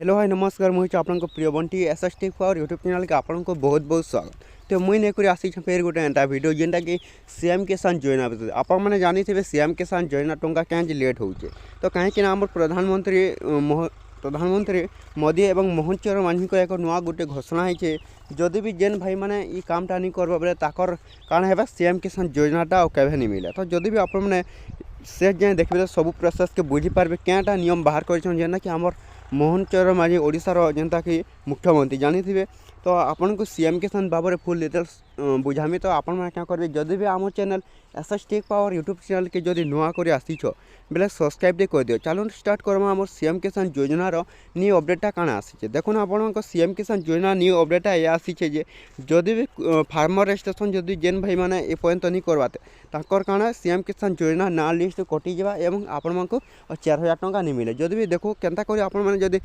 Hello hi नमस्कार मुझे आपन प्रिय Bunty SST power YouTube channel के आपन को बहुत बहुत स्वागत। तो मुझे नहीं आसी फिर गोटे एंटा वीडियो जेनटा कि सीएम किसान योजना विषय आपण मैंने जानी थे सीएम किसान योजना टंका कहीं लेट होचे तो कहीं आम प्रधानमंत्री मोदी एवं मोहन चरण मांझी एक नुआ गोटे घोषणा है जदि भी जेन भाई मैंने ये कामटा नहीं करवा बेले ताकर कारण है सीएम किसान योजनाटा केवे नहीं मिले तो जदि भी आपण मैंने से जाए देखिए तो सब प्रोसेस के बुझीपारे क्या नियम बाहर कर कि आमर मोहन चरण मांझी ओडिशार जेनता कि मुख्यमंत्री जानी थे तो आपन को सीएम किसान बाबा फुल डिटेल्स बुझामी तो आपण मैंने क्या करेंगे जदि भी आम channel SST power YouTube channel के जदि नुआ कर आसीछ बेले सब्सक्राइब कर दियो। चलो स्टार्ट करमा आम सीएम किसान योजनार न्यू अपडेटा काण आसी देखो आप सीएम किसान योजना न्यू अपडेटा ये आसीचे जदि भी फार्मर रजिस्ट्रेशन जदि जेन भाई मैंने ए पर्यंत नहीं करवाते ताकर काण सीएम किसान योजना ना लिस्ट कटिजा एवं आपण को 4000 टंका नहीं मिले जदि भी देखो केनता करी आपण मैंने जदि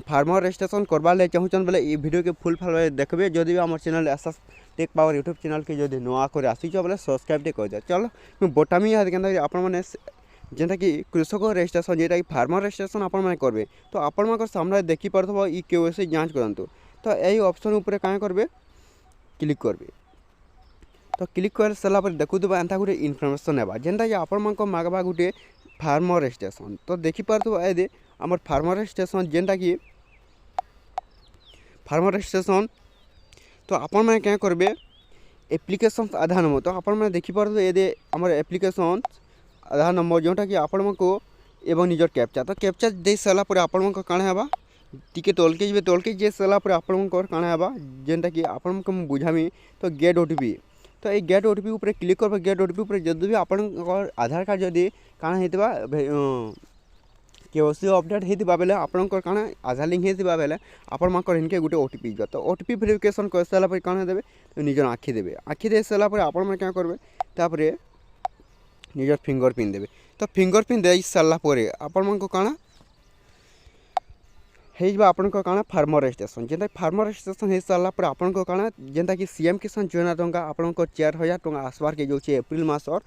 फार्मर रजिस्ट्रेशन करवा चाहूँ बेले ये वीडियो के फुल फल देखबे जदि भी आम channel SS tech power YouTube channel के जदि नुआ कर आसीच बेले सब्सक्राइब कर दिया। चलो बोटामी क्या आपण जेनटा कि कृषक रजिस्ट्रेशन जेटा कि फार्मर रजिस्ट्रेशन आपण मैंने करेंगे तो आपण सामने देखिपार ई केवाईसी जांच करूँ तो यही ऑप्शन उपर क्या करेंगे क्लिक करेंगे तो क्लिक कर सारापर देखुवा एंता गोटे इनफर्मेशन है जेनटा कि आपण मागवा गोटे फार्मर रजिस्ट्रेशन तो देखिपार ये आम फार्मर रजिस्ट्रेशन जेनटा कि फार्मर रजिस्ट्रेशन तो आपण मैंने क्या करेंगे एप्लिकेशन आधार नंबर तो आपण मैंने देखिपार ये आम एप्लिकेशन आधार नंबर जोटा कि आपण को एवं निजर कैप्चा तो कैप्चा दे सारापर आपण काण है टी तलके जी तलके जे सारापर आपंकर काण है जेनटा कि आपण को बुझामी तो गेट ओटीपी तो ये गेट ओटीपी उपर क्लिक कर गेट ओटीपी उपर जदि भी आपण आधार कार्ड जदि काण होता केवाईसी अपडेट होता बेले आपंकर काण आधार लिंक होता बेले आपंकर इनके गोटे ओटीपी जो तो ओटीपी भेरिफिकेशन कर सारापर काण देवे तो निजर आँखि देवे आँखि दे सारापर आपण क्या करेंगे तापर निजर फिंगरप्रिंट देवे तो फिंगरप्रिंट दे सारापर आपण को काण आपण काण फार्मर रजिस्ट्रेशन जेनटा फार्मर रजिस्ट्रेशन हो सारापर आपण को काण जेनटा कि सीएम किसान योजना टंका आपण 4000 टंका आसबार के जो एप्रिल मासर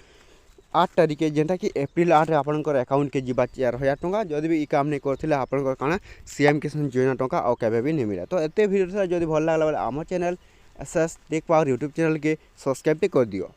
8 तारिख जेनटा कि एप्रिल 8 आपंकर अकाउंट के जीवा 4000 टंका जदि भी काम नहीं करते आपंकर काण सीएम किसान योजना टंका और केवे भी नहीं मिला तो एत भिडियो जब भल लगा आम channel SS tech power YouTube channel के सब्सक्राइब कर दियो।